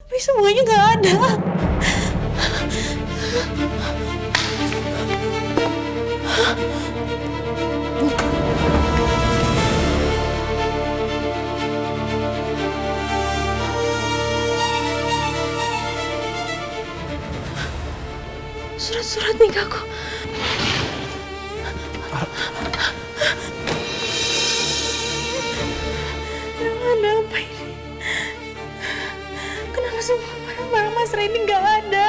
Tapi semuanya nggak ada. Surat-surat nikahku. Ada apa ini? Kenapa semua barang-barang Mas Randy nggak ada?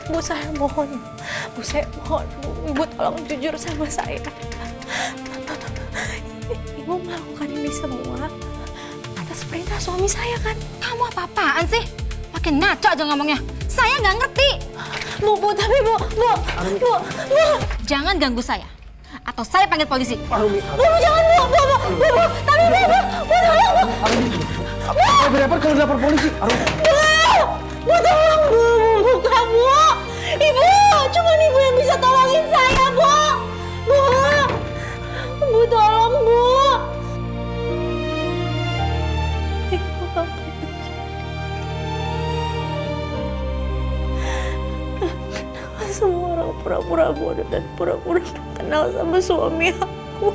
Bu, saya mohon. Bu, saya mohon. Bu, Ibu tolong jujur sama saya. Ibu melakukan ini semua atas perintah suami saya kan? Kamu apa-apaan sih? Makin ngaco aja ngomongnya. Saya nggak ngerti. Bu, tapi Bu. Jangan ganggu saya. Atau saya panggil polisi. Bu, jangan Bu. Tapi Bu, tolong Bu. Apa repot kalau lapor polisi? Bu, tolong Bu, buka Bu. Ibu, cuma Ibu yang bisa tolongin saya, Bu. Bu, tolong Bu. Ibu, kenapa semua orang pura-pura bodoh dan pura-pura kenal sama suami aku?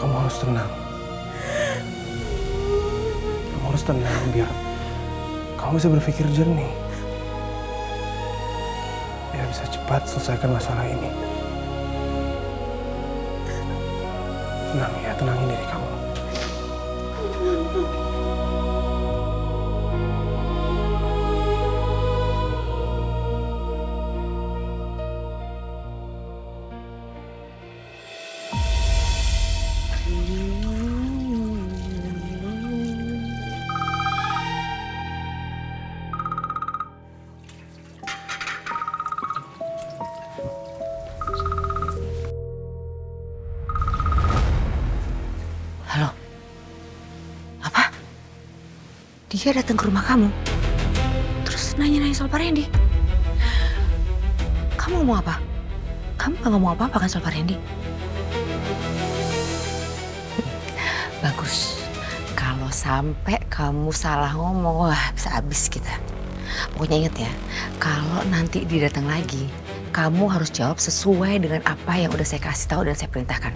Kamu harus tenang. Kamu harus tenang biar kamu bisa berpikir jernih. Biar bisa cepat selesaikan masalah ini. Tenang ya, tenangin diri kamu. Halo? Apa? Dia datang ke rumah kamu? Terus nanya-nanya soal Pak Randy? Kamu ngomong apa? Kamu gak ngomong apa-apa kan soal Pak Randy? Bagus. Kalau sampai kamu salah ngomong, wah bisa habis kita. Pokoknya inget ya, kalau nanti dia datang lagi, kamu harus jawab sesuai dengan apa yang udah saya kasih tahu dan saya perintahkan.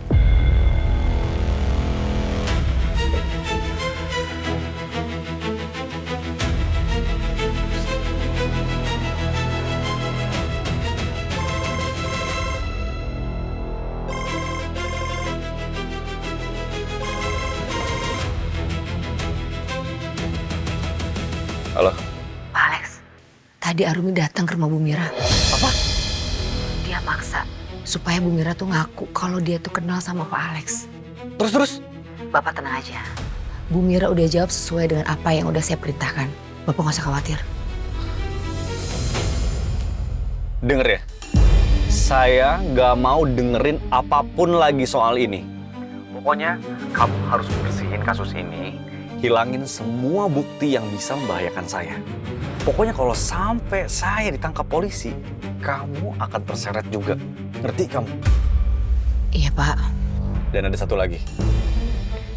Halo? Pak Alex, tadi Arumi datang ke rumah Bu Mira. Apa? Dia maksa supaya Bu Mira tuh ngaku kalau dia tuh kenal sama Pak Alex. Terus? Bapak tenang aja. Bu Mira udah jawab sesuai dengan apa yang udah saya perintahkan. Bapak gak usah khawatir. Denger ya, saya gak mau dengerin apapun lagi soal ini. Pokoknya kamu harus bersihin kasus ini, hilangin semua bukti yang bisa membahayakan saya. Pokoknya kalau sampai saya ditangkap polisi, kamu akan terseret juga. Ngerti kamu? Iya Pak. Dan ada satu lagi.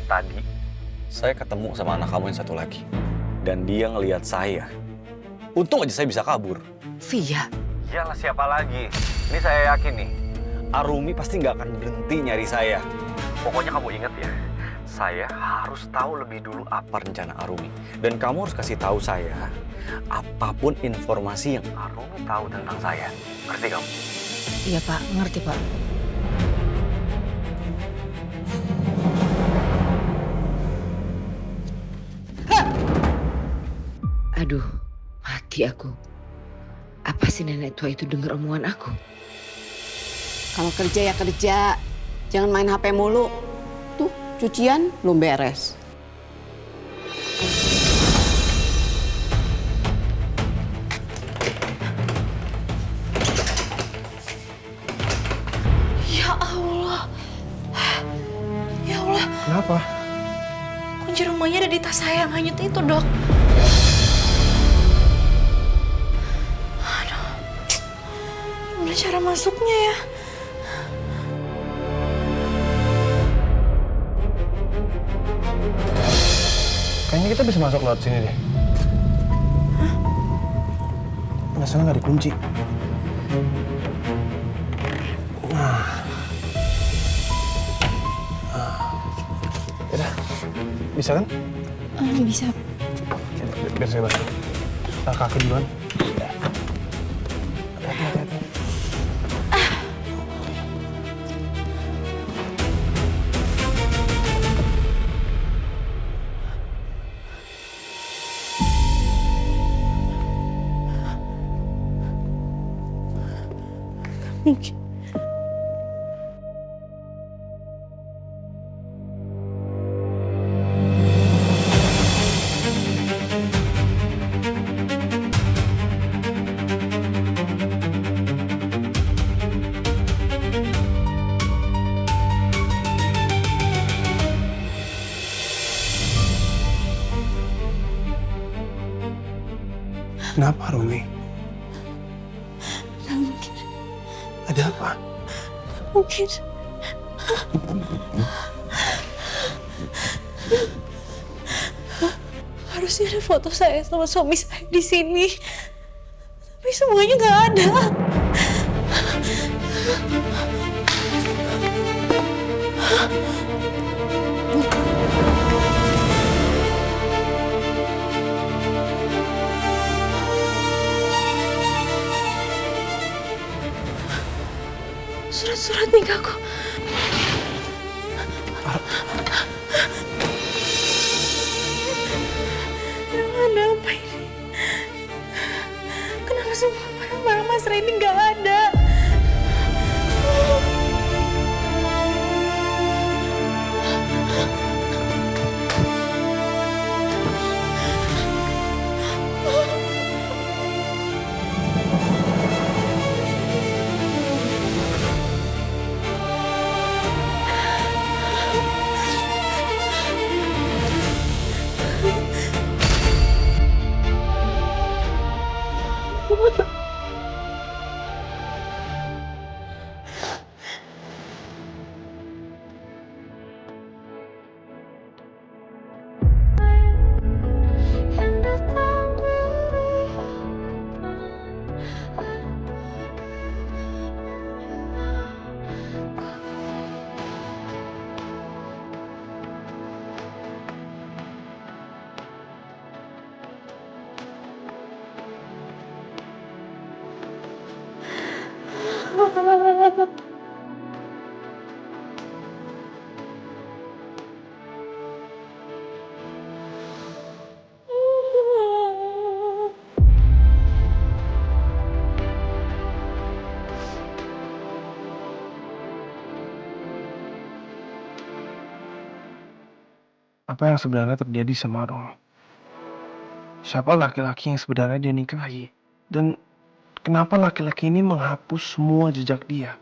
Tadi saya ketemu sama anak kamu yang satu lagi. Dan dia ngelihat saya. Untung aja saya bisa kabur. Via. Iyalah, siapa lagi? Ini saya yakin nih, Arumi pasti nggak akan berhenti nyari saya. Pokoknya kamu ingat ya, saya harus tahu lebih dulu apa rencana Arumi. Dan kamu harus kasih tahu saya apapun informasi yang Arumi tahu tentang saya. Ngerti kamu? Iya Pak, ngerti Pak. Aduh, mati aku. Apa sih nenek tua itu dengar omongan aku? Kalau kerja ya kerja, jangan main HP mulu. Tuh, cucian belum beres. Ya Allah. Ya Allah, Kenapa? kunci rumahnya ada di tas saya yang hanyut itu, Dok. Aduh. Gimana cara masuknya ya? Kayaknya kita bisa masuk lewat sini deh. Nggak salah nggak dikunci. Yaudah, bisa kan? Bisa. Biar saya bantu. Kaki duluan. Hati-hati. Mungkin. Kenapa, Rumi? Nggak mungkin. Ada apa? Mungkin. Harusnya ada foto saya sama suami saya di sini. Tapi semuanya nggak ada. Surat-surat nikahku. Ada apa ini? Kenapa semua barang-barang Mas Randy nggak ada? Apa yang sebenarnya terjadi sama Rom? Siapa laki-laki yang sebenarnya dia nikahi? Dan kenapa laki-laki ini menghapus semua jejak dia?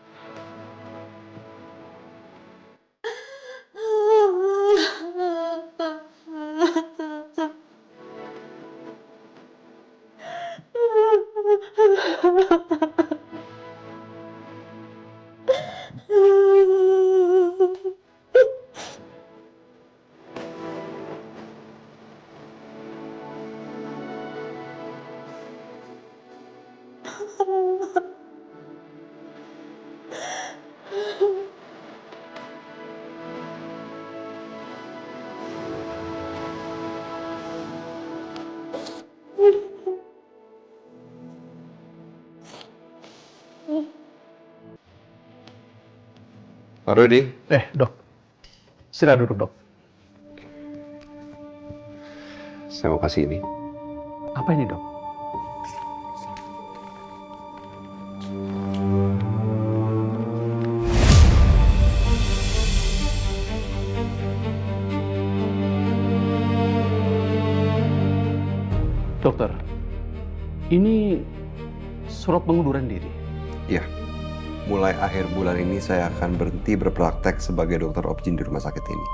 Pak Rudi. Dok. Silahkan duduk, Dok. Saya mau kasih ini. Apa ini, Dok? Dokter, ini surat pengunduran diri. Iya. mulai akhir bulan ini saya akan berhenti berpraktek sebagai dokter objin di rumah sakit ini.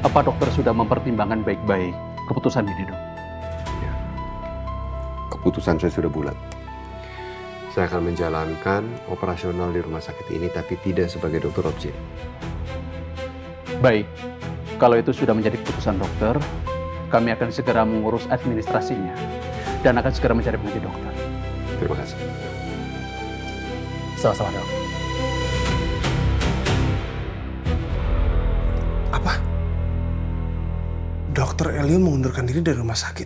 Apa dokter sudah mempertimbangkan baik-baik keputusan ini, Dok? Keputusan saya sudah bulat. Saya akan menjalankan operasional di rumah sakit ini tapi tidak sebagai dokter objin. Baik, kalau itu sudah menjadi keputusan dokter, kami akan segera mengurus administrasinya dan akan segera mencari pengganti dokter. Terima kasih. Sama-sama, Dok. Apa? Dokter Elio mengundurkan diri dari rumah sakit.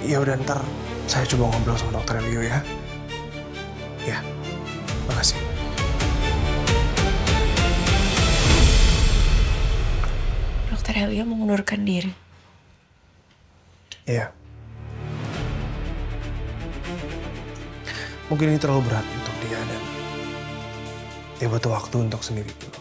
Ya udah, ntar saya coba ngobrol sama dokter Elio ya. Ya, makasih. Dokter Elio mengundurkan diri. Iya. Mungkin ini terlalu berat untuk dia dan dia butuh waktu untuk sendiri dulu.